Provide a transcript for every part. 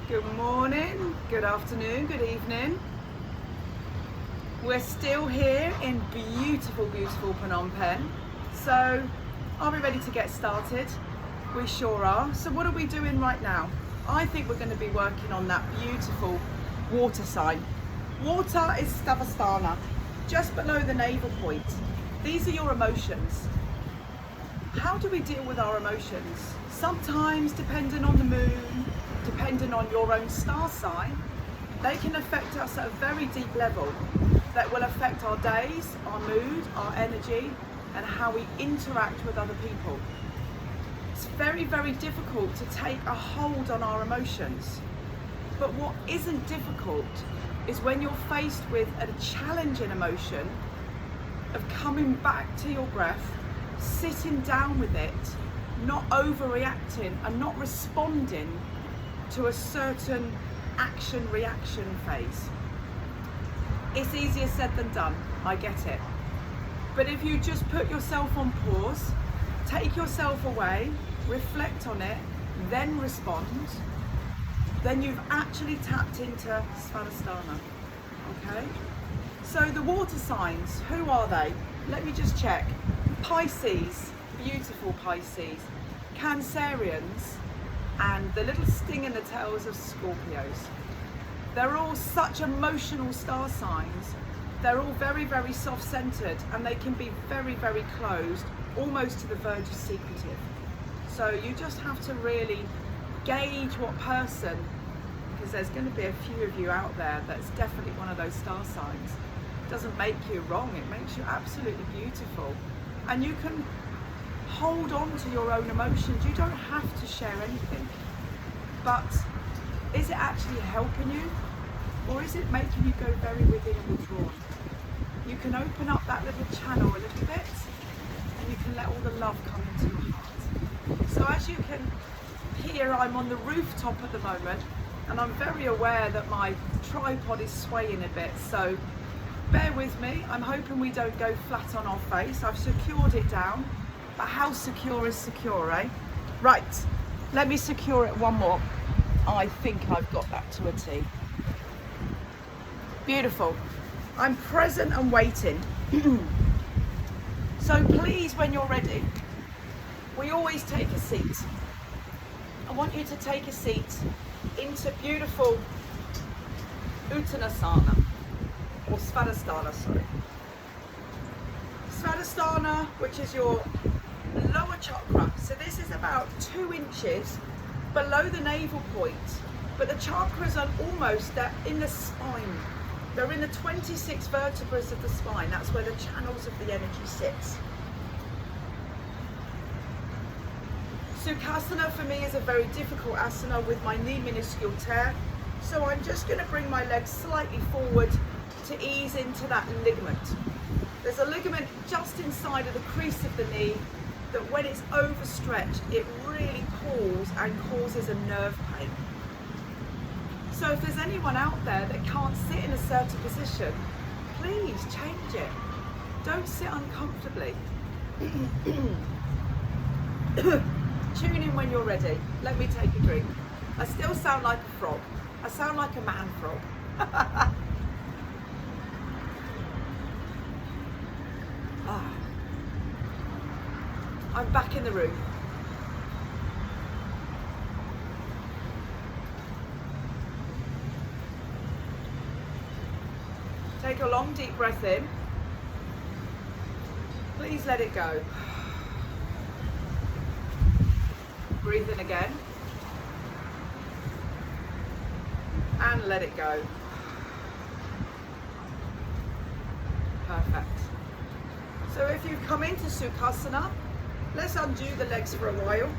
Good morning, good afternoon, good evening. We're still here in beautiful, beautiful Phnom Penh. So, are we ready to get started? We sure are. So what are we doing right now? I think we're going to be working on that beautiful water sign. Water is Savasthana, just below the navel point. These are your emotions. How do we deal with our emotions? Sometimes, depending on the moon, depending on your own star sign, they can affect us at a very deep level that will affect our days, our mood, our energy, and how we interact with other people. It's very, very difficult to take a hold on our emotions. But what isn't difficult is when you're faced with a challenging emotion of coming back to your breath, sitting down with it, not overreacting and not responding to a certain action-reaction phase. It's easier said than done, I get it. But if you just put yourself on pause, take yourself away, reflect on it, then respond, then you've actually tapped into Svadhisthana, okay? So the water signs, who are they? Let me just check. Pisces, beautiful Pisces, Cancerians, and the little sting in the tails of Scorpios. They're all such emotional star signs. They're all very, very soft-centered, and they can be very, very closed, almost to the verge of secretive. So you just have to really gauge what person, because there's going to be a few of you out there that's definitely one of those star signs. It doesn't make you wrong, it makes you absolutely beautiful. And you can hold on to your own emotions. You don't have to share anything. But is it actually helping you? Or is it making you go very within and withdrawn? You can open up that little channel a little bit, and you can let all the love come into your heart. So as you can hear, I'm on the rooftop at the moment, and I'm very aware that my tripod is swaying a bit, so bear with me. I'm hoping we don't go flat on our face. I've secured it down, but how secure is secure, eh? Right, let me secure it one more. I think I've got that to a T. Beautiful. I'm present and waiting. So please, when you're ready, we always take a seat. I want you to take a seat into beautiful Uttanasana, or Svadhisthana, sorry. Svadhisthana, which is your lower chakra. So this is about 2 inches below the navel point, but the chakras are almost, they're in the spine. They're in the 26 vertebrae of the spine. That's where the channels of the energy sits. Sukhasana for me is a very difficult asana with my knee minuscule tear. So I'm just going to bring my legs slightly forward to ease into that ligament. There's a ligament just inside of the crease of the knee that when it's overstretched, it really pulls and causes a nerve pain. So if there's anyone out there that can't sit in a certain position, please change it. Don't sit uncomfortably. Tune in when you're ready. Let me take a drink. I still sound like a frog. I sound like a man frog. I'm back in the room. Take a long deep breath in. Please let it go. Breathe in again. And let it go. Perfect. So if you've come into Sukhasana, let's undo the legs for a while.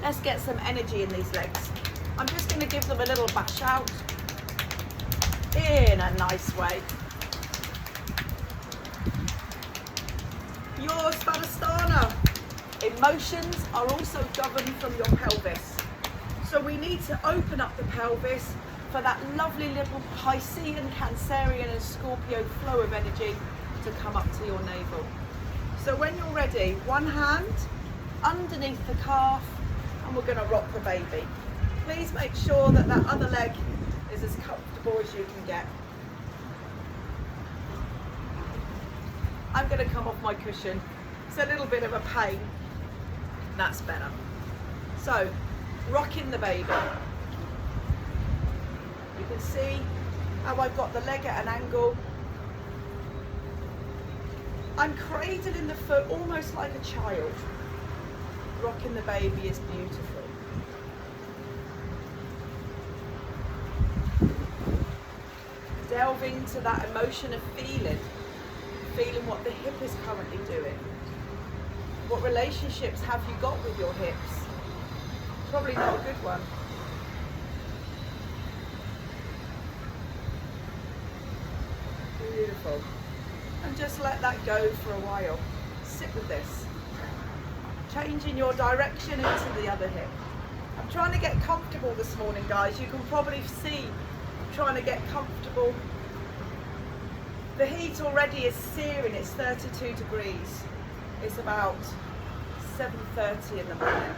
Let's get some energy in these legs. I'm just going to give them a little bash out in a nice way. Your Svadhisthana emotions are also governed from your pelvis. So we need to open up the pelvis for that lovely little Piscean, Cancerian and Scorpio flow of energy to come up to your navel. So when you're ready, one hand underneath the calf, and we're going to rock the baby. Please make sure that that other leg is as comfortable as you can get. I'm going to come off my cushion. It's a little bit of a pain. That's better. So, rocking the baby. You can see how I've got the leg at an angle. I'm cradling the foot almost like a child. Rocking the baby is beautiful. Delve into that emotion of feeling what the hip is currently doing. What relationships have you got with your hips? Probably not a good one. Beautiful. And just let that go for a while. Sit with this. Changing your direction into the other hip. I'm trying to get comfortable this morning, guys. You can probably see I'm trying to get comfortable. The heat already is searing. It's 32 degrees. It's about 7:30 in the morning.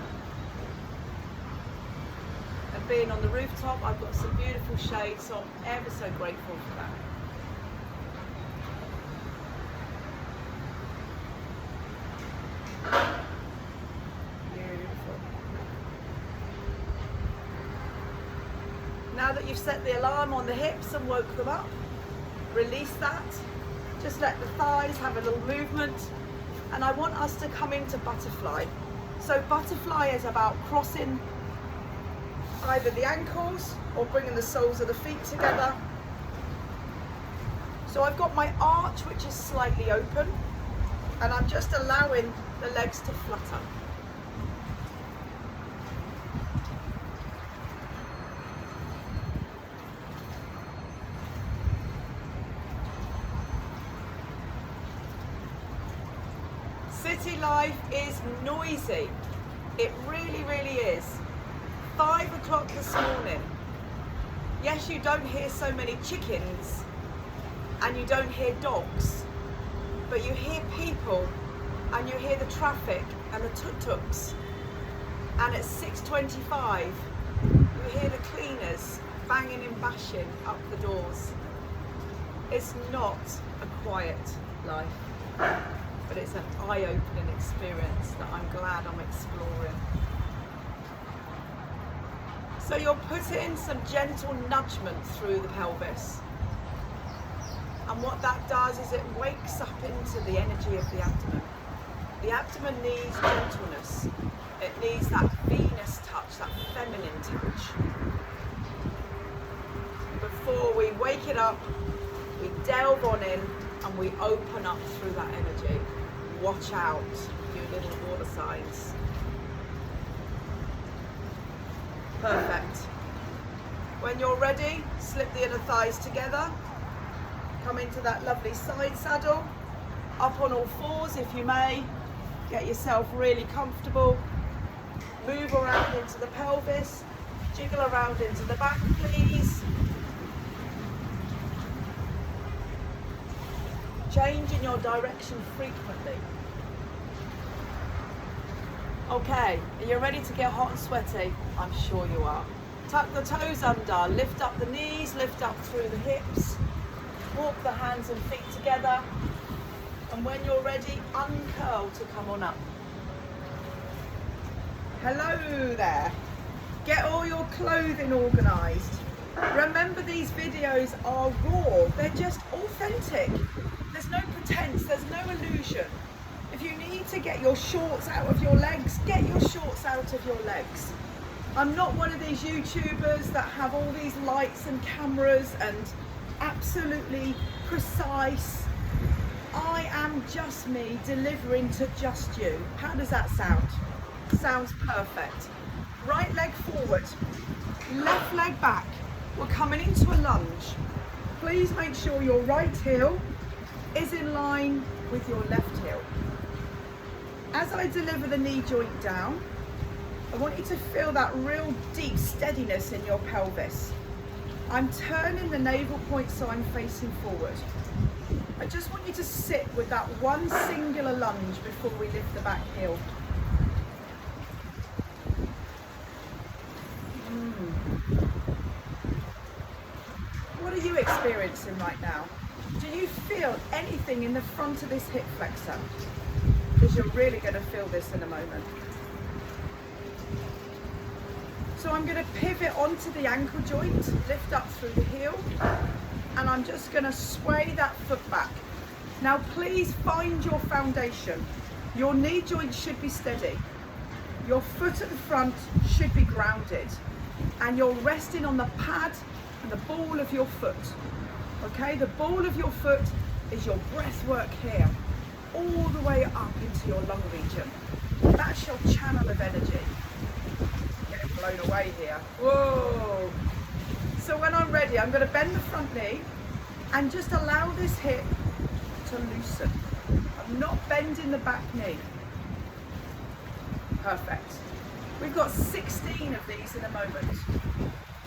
And being on the rooftop, I've got some beautiful shade, so I'm ever so grateful for that. Now that you've set the alarm on the hips and woke them up, release that. Just let the thighs have a little movement. And I want us to come into butterfly. So butterfly is about crossing either the ankles or bringing the soles of the feet together. So I've got my arch, which is slightly open, and I'm just allowing the legs to flutter. City life is noisy. It really, really is. 5 o'clock this morning. Yes, you don't hear so many chickens and you don't hear dogs, but you hear people and you hear the traffic and the tuk-tuks. And at 6:25, you hear the cleaners banging and bashing up the doors. It's not a quiet life, but it's an eye-opening experience that I'm glad I'm exploring. So you're putting some gentle nudgement through the pelvis. And what that does is it wakes up into the energy of the abdomen. The abdomen needs gentleness. It needs that Venus touch, that feminine touch. Before we wake it up, we delve on in and we open up through that energy. Watch out, you little water signs. Perfect. When you're ready, slip the inner thighs together. Come into that lovely side saddle. Up on all fours if you may. Get yourself really comfortable. Move around into the pelvis. Jiggle around into the back, please. Changing your direction frequently. Okay, are you ready to get hot and sweaty? I'm sure you are. Tuck the toes under, lift up the knees, lift up through the hips. Walk the hands and feet together. And when you're ready, uncurl to come on up. Hello there. Get all your clothing organised. Remember, these videos are raw. They're just authentic. There's no pretense, there's no illusion. If you need to get your shorts out of your legs, get your shorts out of your legs. I'm not one of these YouTubers that have all these lights and cameras and absolutely precise. I am just me delivering to just you. How does that sound? Sounds perfect. Right leg forward, left leg back. We're coming into a lunge. Please make sure your right heel is in line with your left heel. As I deliver the knee joint down, I want you to feel that real deep steadiness in your pelvis. I'm turning the navel point so I'm facing forward. I just want you to sit with that one singular lunge before we lift the back heel. What are you experiencing right now? Do you feel anything in the front of this hip flexor? Because you're really going to feel this in a moment. So I'm going to pivot onto the ankle joint, lift up through the heel, and I'm just going to sway that foot back. Now please find your foundation. Your knee joint should be steady. Your foot at the front should be grounded. And you're resting on the pad and the ball of your foot. Okay, the ball of your foot is your breath work here, all the way up into your lung region. That's your channel of energy. Getting blown away here. Whoa! So when I'm ready, I'm going to bend the front knee and just allow this hip to loosen. I'm not bending the back knee. Perfect. We've got 16 of these in a moment.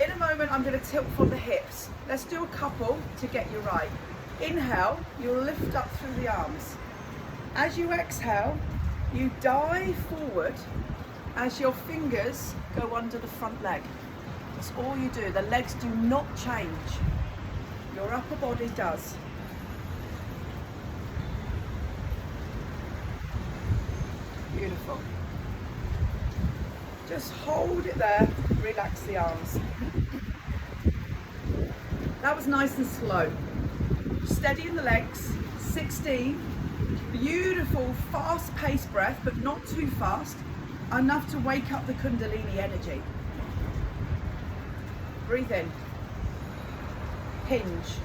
In a moment, I'm going to tilt from the hips. Let's do a couple to get you right. Inhale, you'll lift up through the arms. As you exhale, you dive forward as your fingers go under the front leg. That's all you do. The legs do not change. Your upper body does. Beautiful. Just hold it there, relax the arms. That was nice and slow. Steady in the legs, 16. Beautiful, fast-paced breath, but not too fast, enough to wake up the Kundalini energy. Breathe in. Hinge.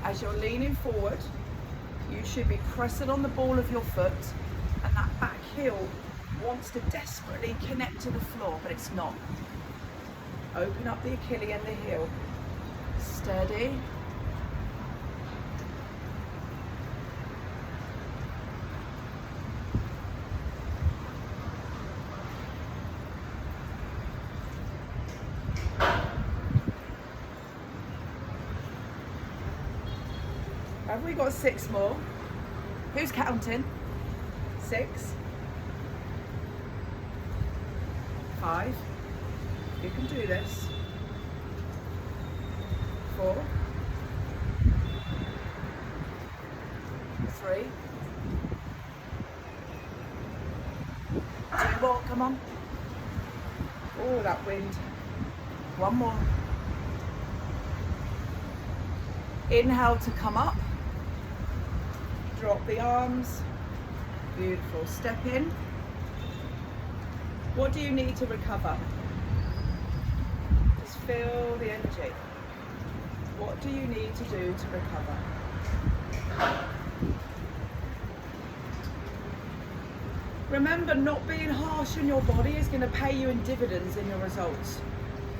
As you're leaning forward, you should be pressing on the ball of your foot, and that back heel wants to desperately connect to the floor, but it's not. Open up the Achilles and the heel. Steady. Have we got 6 more? Who's counting? 6, 5. You can do this. 4, 3. 2 more, come on. Oh, that wind. 1 more. Inhale to come up. Drop the arms. Beautiful. Step in. What do you need to recover? Just feel the energy. What do you need to do to recover? Remember, not being harsh on your body is going to pay you in dividends in your results.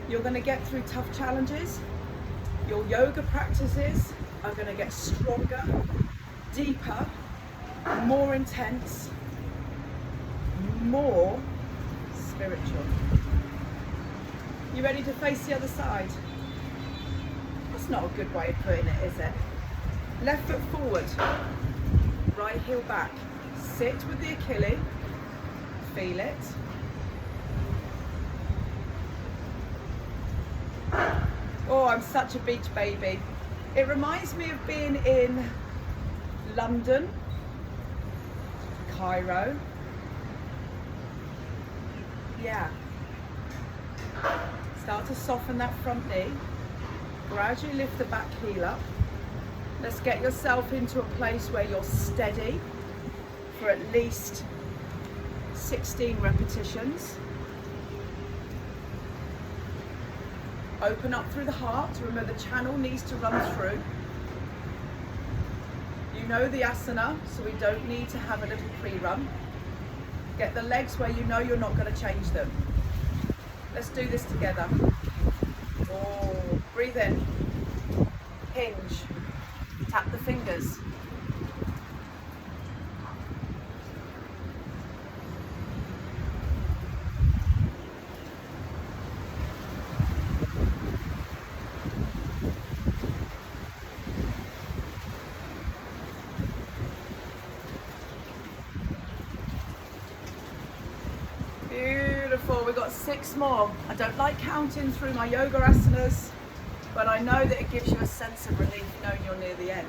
You're going to get through tough challenges. Your yoga practices are going to get stronger, deeper, more intense, more spiritual. You ready to face the other side? That's not a good way of putting it, is it? Left foot forward, right heel back. Sit with the Achilles, feel it. Oh, I'm such a beach baby. It reminds me of being in London, Cairo. Yeah. Start to soften that front knee. Gradually lift the back heel up. Let's get yourself into a place where you're steady for at least 16 repetitions. Open up through the heart. Remember, the channel needs to run through. You know the asana, so we don't need to have a little pre-run. Get the legs where you know you're not going to change them. Let's do this together. Oh, breathe in. Hinge. Tap the fingers. 6 more. I don't like counting through my yoga asanas, but I know that it gives you a sense of relief knowing you're near the end.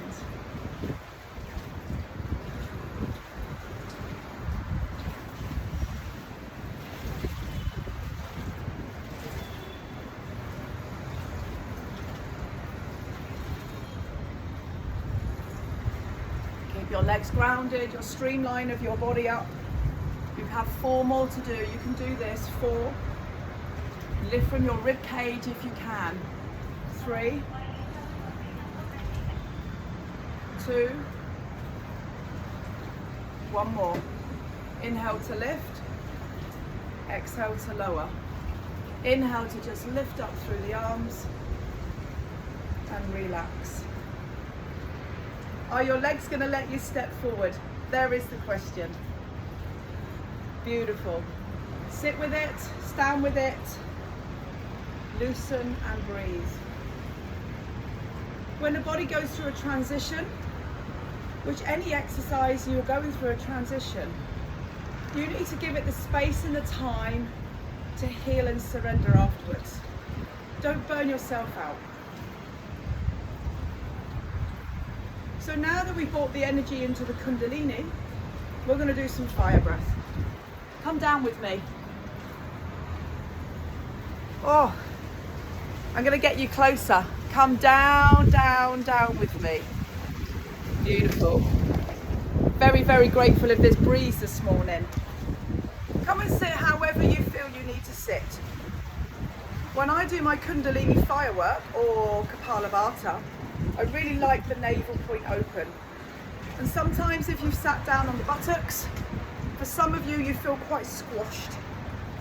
Keep your legs grounded, your streamline of your body up. You have 4 more to do. You can do this. 4. Lift from your rib cage if you can. 3, 2, 1 more. Inhale to lift, exhale to lower. Inhale to just lift up through the arms and relax. Are your legs going to let you step forward? There is the question. Beautiful. Sit with it, stand with it, loosen and breathe. When the body goes through a transition, which any exercise you're going through a transition, you need to give it the space and the time to heal and surrender afterwards. Don't burn yourself out. So now that we've brought the energy into the Kundalini, we're going to do some fire breath. Come down with me. Oh, I'm going to get you closer. Come down, down, down with me. Beautiful. Very, very grateful of this breeze this morning. Come and sit however you feel you need to sit. When I do my Kundalini firework or Kapalabhati, I really like the navel point open. And sometimes if you've sat down on the buttocks, for some of you, you feel quite squashed.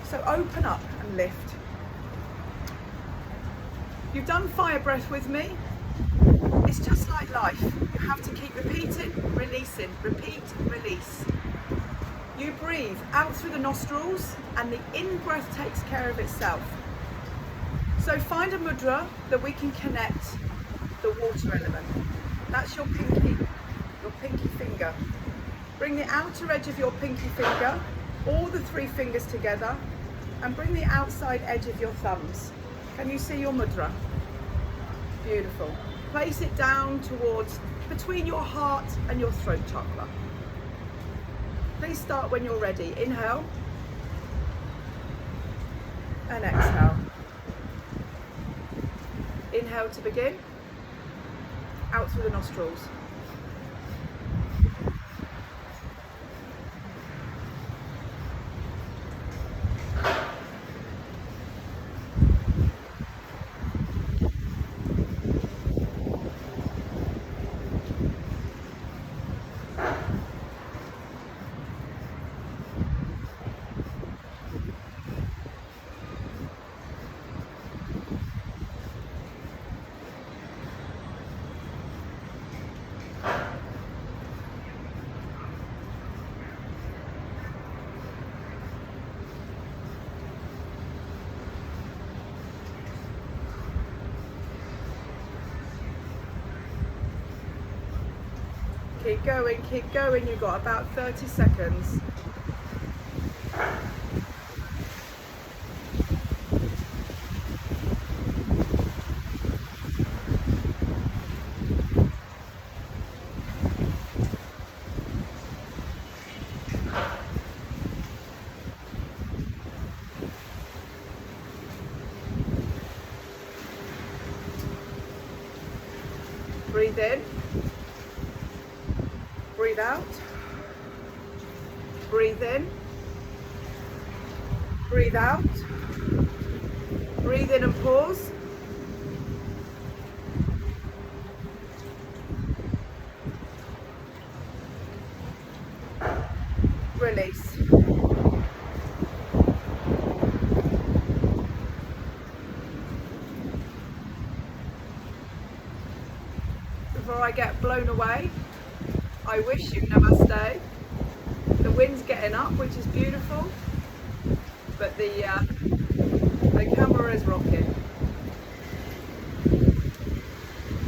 So open up and lift. You've done fire breath with me. It's just like life. You have to keep repeating, releasing, repeat, release. You breathe out through the nostrils and the in-breath takes care of itself. So find a mudra that we can connect the water element. That's your pinky finger. Bring the outer edge of your pinky finger, all the 3 fingers together, and bring the outside edge of your thumbs. Can you see your mudra? Beautiful. Place it down towards between your heart and your throat chakra. Please start when you're ready. Inhale and exhale. Inhale to begin. Out through the nostrils. Keep going, you've got about 30 seconds. Breathe in. Breathe out. Breathe in. Breathe out. Breathe in and pause. Release. Before I get blown away, I wish you namaste. The wind's getting up, which is beautiful, but the camera is rocking.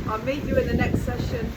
I'll meet you in the next session.